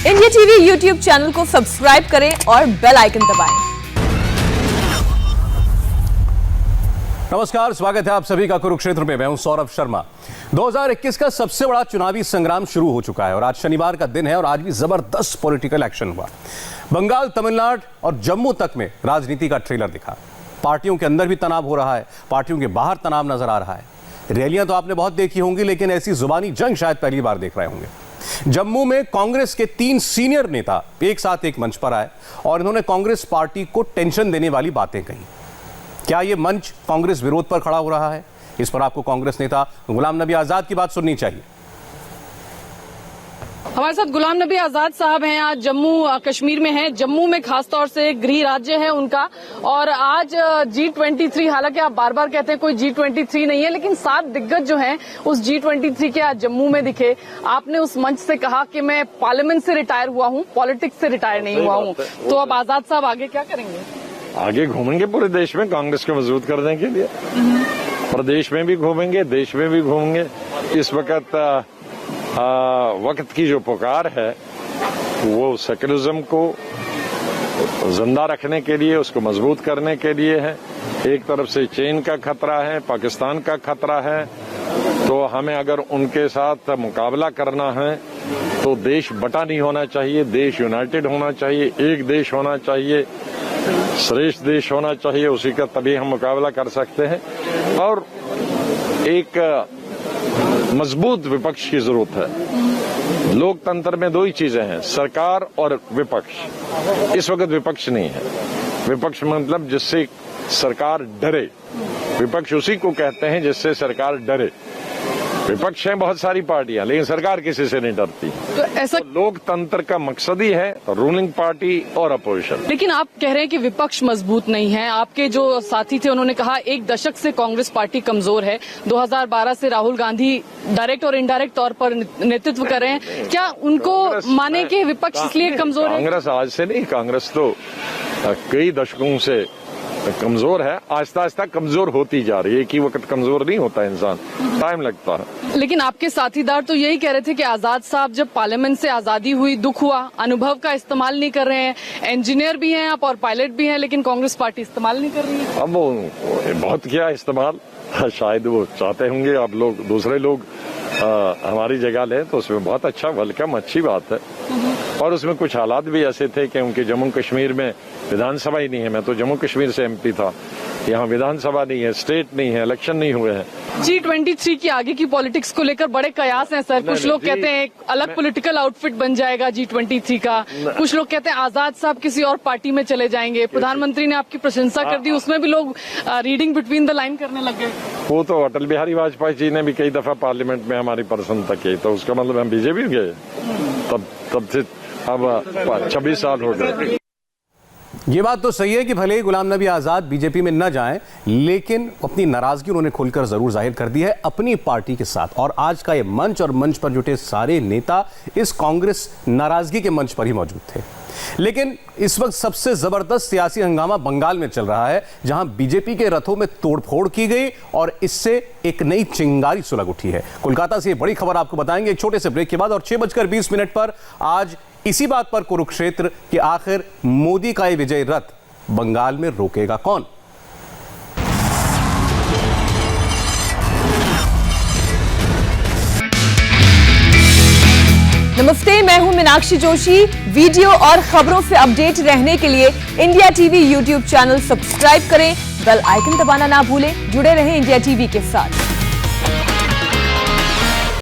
India TV YouTube channel को subscribe करें और बेल आइकन दबाएं। नमस्कार, स्वागत है आप सभी का कुरुक्षेत्र में। मैं हूं सौरभ शर्मा। 2021 का सबसे बड़ा चुनावी संग्राम शुरू हो चुका है और आज शनिवार का दिन है और आज भी जबरदस्त पॉलिटिकल एक्शन हुआ। बंगाल, तमिलनाडु और जम्मू तक में राजनीति का ट्रेलर दिखा। पार्टियों के अंदर भी तनाव हो रहा है, पार्टियों के बाहर तनाव नजर आ रहा है। रैलियां तो आपने बहुत देखी होंगी, लेकिन ऐसी जुबानी जंग शायद पहली बार देख रहे होंगे। जम्मू में कांग्रेस के 3 सीनियर नेता एक साथ एक मंच पर आए और इन्होंने कांग्रेस पार्टी को टेंशन देने वाली बातें कही। क्या यह मंच कांग्रेस विरोध पर खड़ा हो रहा है? इस पर आपको कांग्रेस नेता गुलाम नबी आजाद की बात सुननी चाहिए। हमारे साथ गुलाम नबी आजाद साहब हैं। आज जम्मू कश्मीर में हैं। जम्मू में खासतौर से गृह राज्य है उनका, और आज G23, हालांकि आप बार बार कहते हैं कोई G23 नहीं है, लेकिन 7 दिग्गज जो हैं उस G23 के आज जम्मू में दिखे। आपने उस मंच से कहा कि मैं पार्लियामेंट से रिटायर हुआ हूं, पॉलिटिक्स से रिटायर नहीं हुआ हूं। तो अब आजाद साहब आगे क्या करेंगे? आगे घूमेंगे पूरे देश में कांग्रेस को मजबूत करने के लिए। प्रदेश में भी घूमेंगे, देश में भी घूमेंगे। इस वक्त की जो पुकार है वो सेक्युलरिज्म को जिंदा रखने के लिए, उसको मजबूत करने के लिए है। एक तरफ से चीन का खतरा है, पाकिस्तान का खतरा है, तो हमें अगर उनके साथ मुकाबला करना है तो देश बटा नहीं होना चाहिए, देश यूनाइटेड होना चाहिए, एक देश होना चाहिए, श्रेष्ठ देश होना चाहिए। उसी का तभी हम मुकाबला कर सकते हैं। और एक मजबूत विपक्ष की जरूरत है। लोकतंत्र में 2 ही चीजें हैं, सरकार और विपक्ष। इस वक्त विपक्ष नहीं है। विपक्ष मतलब जिससे सरकार डरे। विपक्ष उसी को कहते हैं जिससे सरकार डरे। विपक्ष है बहुत सारी पार्टियां, लेकिन सरकार किसी से नहीं डरती। तो ऐसा लोकतंत्र का मकसद ही है रूलिंग पार्टी और अपोजिशन। लेकिन आप कह रहे हैं कि विपक्ष मजबूत नहीं है। आपके जो साथी थे उन्होंने कहा 1 दशक से कांग्रेस पार्टी कमजोर है। 2012 से राहुल गांधी डायरेक्ट और इनडायरेक्ट तौर पर नेतृत्व कर रहे हैं। क्या उनको माने कि विपक्ष इसलिए कमजोर है? कांग्रेस आज से नहीं, कांग्रेस तो कई दशकों से कमजोर है। आहिस्ता आहिस्ता कमजोर होती जा रही है। एक ही वक्त कमजोर नहीं होता इंसान, टाइम लगता है। लेकिन आपके साथीदार तो यही कह रहे थे कि आजाद साहब जब पार्लियामेंट से आजादी हुई, दुख हुआ, अनुभव का इस्तेमाल नहीं कर रहे हैं। इंजीनियर भी हैं आप और पायलट भी हैं, लेकिन कांग्रेस पार्टी इस्तेमाल नहीं कर रही है। अब वो बहुत किया इस्तेमाल, शायद वो चाहते होंगे अब लोग, दूसरे लोग हमारी जगह लें तो उसमें बहुत अच्छा, वेलकम, अच्छी बात है। और उसमें कुछ हालात भी ऐसे थे कि उनके जम्मू कश्मीर में विधानसभा ही नहीं है। मैं तो जम्मू कश्मीर से MP था। यहाँ विधानसभा नहीं है, स्टेट नहीं है, इलेक्शन नहीं हुए हैं। G23 की आगे की पॉलिटिक्स को लेकर बड़े कयास हैं सर। कुछ लोग कहते हैं एक अलग पॉलिटिकल आउटफिट बन जाएगा G23 का। कुछ लोग कहते हैं आजाद साहब किसी और पार्टी में चले जाएंगे। प्रधानमंत्री ने आपकी प्रशंसा कर दी, उसमें भी लोग रीडिंग बिटवीन द लाइन करने लग गए। वो तो अटल बिहारी वाजपेयी जी ने भी कई दफा पार्लियामेंट में हमारी प्रशंसा की, तो उसका मतलब हम बीजेपी गए। तब से अब 26 साल हो गए। ये बात तो सही है कि भले ही गुलाम नबी आजाद बीजेपी में न जाएं, लेकिन अपनी नाराजगी उन्होंने खुलकर जरूर जाहिर कर दी है अपनी पार्टी के साथ। और आज का ये मंच और मंच पर जुटे सारे नेता इस कांग्रेस नाराजगी के मंच पर ही मौजूद थे। लेकिन इस वक्त सबसे जबरदस्त सियासी हंगामा बंगाल में चल रहा है, जहां बीजेपी के रथों में तोड़फोड़ की गई और इससे एक नई चिंगारी सुलग उठी है। कोलकाता से ये बड़ी खबर आपको बताएंगे एक छोटे से ब्रेक के बाद। और 6:20 पर आज इसी बात पर कुरुक्षेत्र कि आखिर मोदी का ये विजय रथ बंगाल में रोकेगा कौन? नमस्ते, मैं हूं मीनाक्षी जोशी। वीडियो और खबरों से अपडेट रहने के लिए India TV YouTube channel subscribe करें, बेल आइकन दबाना ना भूलें। जुड़े रहें इंडिया टीवी के साथ।